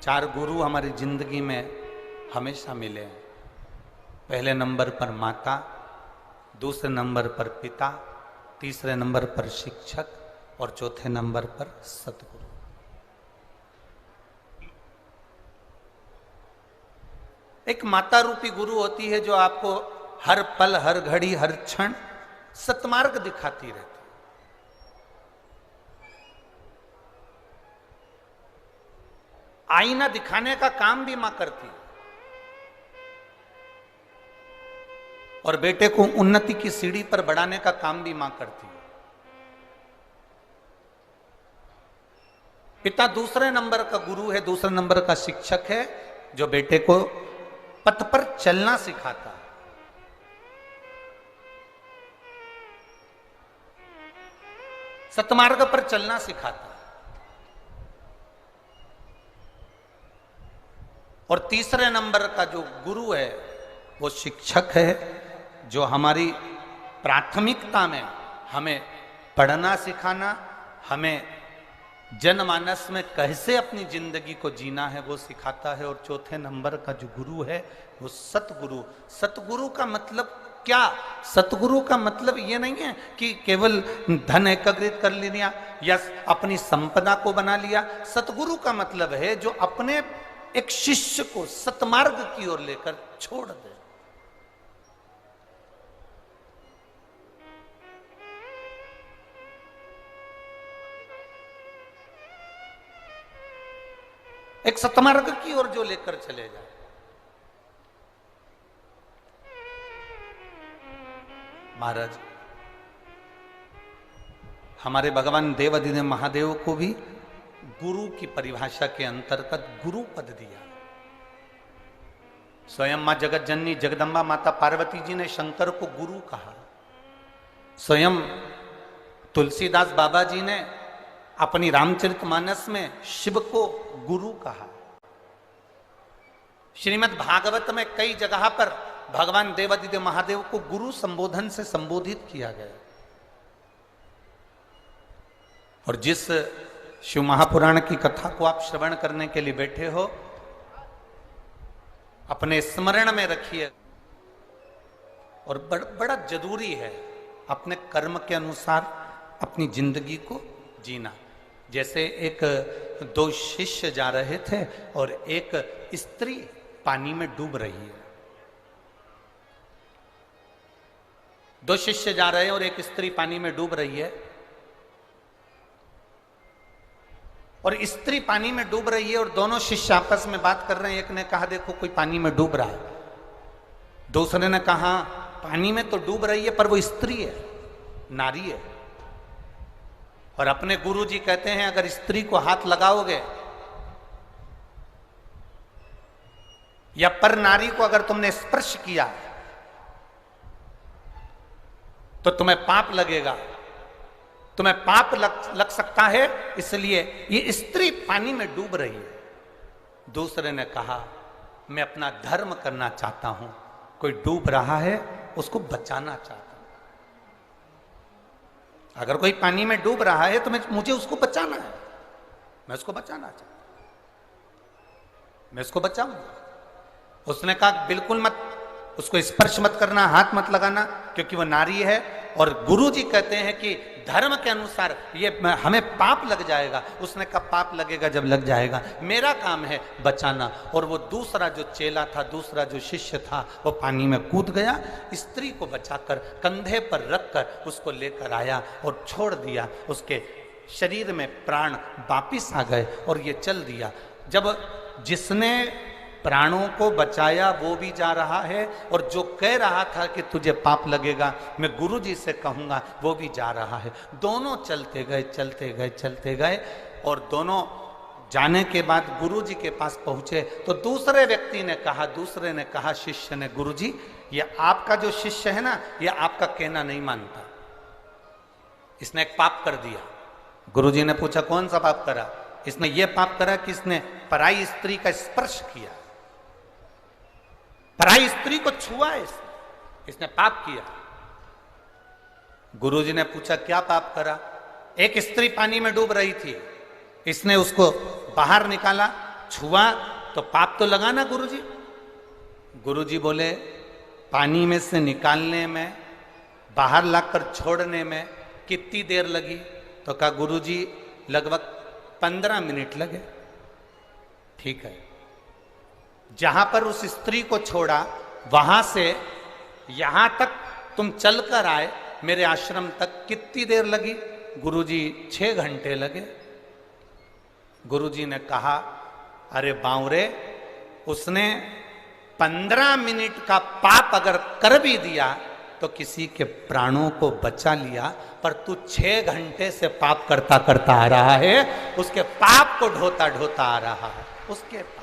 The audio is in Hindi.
चार गुरु हमारी जिंदगी में हमेशा मिले हैं। पहले नंबर पर माता, दूसरे नंबर पर पिता, तीसरे नंबर पर शिक्षक और चौथे नंबर पर सतगुरु। एक माता रूपी गुरु होती है जो आपको हर पल, हर घड़ी, हर क्षण सतमार्ग दिखाती रहती। आईना दिखाने का काम भी मां करती है और बेटे को उन्नति की सीढ़ी पर बढ़ाने का काम भी मां करती है। पिता दूसरे नंबर का गुरु है, दूसरे नंबर का शिक्षक है जो बेटे को पथ पर चलना सिखाता है। सतमार्ग पर चलना सिखाता है। और तीसरे नंबर का जो गुरु है वो शिक्षक है जो हमारी प्राथमिकता में हमें पढ़ना सिखाना, हमें जनमानस में कैसे अपनी जिंदगी को जीना है वो सिखाता है। और चौथे नंबर का जो गुरु है वो सतगुरु। सतगुरु का मतलब क्या? सतगुरु का मतलब ये नहीं है कि केवल धन एकत्रित कर लिया या अपनी संपदा को बना लिया। सतगुरु का मतलब है जो अपने एक शिष्य को सतमार्ग की ओर लेकर छोड़ दे। एक सतमार्ग की ओर जो लेकर चले जाए। महाराज, हमारे भगवान देवाधिदेव महादेव को भी गुरु की परिभाषा के अंतर्गत गुरु पद दिया। स्वयं मां जगत जननी जगदम्बा माता पार्वती जी ने शंकर को गुरु कहा। स्वयं तुलसीदास बाबा जी ने अपनी रामचरितमानस में शिव को गुरु कहा। श्रीमद् भागवत में कई जगह पर भगवान देवाधिदेव महादेव को गुरु संबोधन से संबोधित किया गया। और जिस शिव महापुराण की कथा को आप श्रवण करने के लिए बैठे हो, अपने स्मरण में रखिए। और बड़ा जरूरी है अपने कर्म के अनुसार अपनी जिंदगी को जीना। जैसे एक दो शिष्य जा रहे थे और एक स्त्री पानी में डूब रही है। दो शिष्य जा रहे हैं और एक स्त्री पानी में डूब रही है। और स्त्री पानी में डूब रही है और दोनों शिष्य आपस में बात कर रहे हैं। एक ने कहा देखो कोई पानी में डूब रहा है। दूसरे ने कहा पानी में तो डूब रही है पर वो स्त्री है, नारी है। और अपने गुरु जी कहते हैं अगर स्त्री को हाथ लगाओगे या पर नारी को अगर तुमने स्पर्श किया तो तुम्हें पाप लगेगा, तुम्हें पाप लग सकता है, इसलिए ये स्त्री पानी में डूब रही है। दूसरे ने कहा मैं अपना धर्म करना चाहता हूं, कोई डूब रहा है उसको बचाना चाहता हूं। अगर कोई पानी में डूब रहा है तो मुझे उसको बचाना है, मैं उसको बचाना चाहता हूं, मैं उसको बचाऊंगा। उसने कहा बिल्कुल मत, उसको स्पर्श मत करना, हाथ मत लगाना, क्योंकि वह नारी है। और गुरु जी कहते हैं कि धर्म के अनुसार ये हमें पाप लग जाएगा। उसने कहा पाप लगेगा जब लग जाएगा, मेरा काम है बचाना। और वो दूसरा जो चेला था, दूसरा जो शिष्य था, वो पानी में कूद गया, स्त्री को बचाकर कंधे पर रखकर उसको लेकर आया और छोड़ दिया। उसके शरीर में प्राण वापिस आ गए और ये चल दिया। जब जिसने प्राणों को बचाया वो भी जा रहा है और जो कह रहा था कि तुझे पाप लगेगा मैं गुरु जी से कहूंगा वो भी जा रहा है। दोनों चलते गए चलते गए चलते गए और दोनों जाने के बाद गुरु जी के पास पहुंचे तो दूसरे व्यक्ति ने कहा, दूसरे ने कहा शिष्य ने, गुरु जी ये आपका जो शिष्य है ना ये आपका कहना नहीं मानता, इसने एक पाप कर दिया। गुरु जी ने पूछा कौन सा पाप करा? इसने ये पाप करा कि इसने पराई स्त्री का स्पर्श किया, पराई स्त्री को छुआ, इसने पाप किया। गुरुजी ने पूछा क्या पाप करा? एक स्त्री पानी में डूब रही थी, इसने उसको बाहर निकाला, छुआ तो पाप तो लगा ना गुरुजी। गुरुजी बोले पानी में से निकालने में, बाहर लाकर छोड़ने में कितनी देर लगी? तो कहा गुरुजी लगभग 15 मिनट लगे। ठीक है, जहां पर उस स्त्री को छोड़ा वहां से यहां तक तुम चलकर आए मेरे आश्रम तक, कितनी देर लगी? गुरुजी 6 घंटे लगे। गुरुजी ने कहा अरे बावरे, उसने 15 मिनट का पाप अगर कर भी दिया तो किसी के प्राणों को बचा लिया, पर तू 6 घंटे से पाप करता करता आ रहा है, उसके पाप को ढोता ढोता आ रहा है, उसके पाप।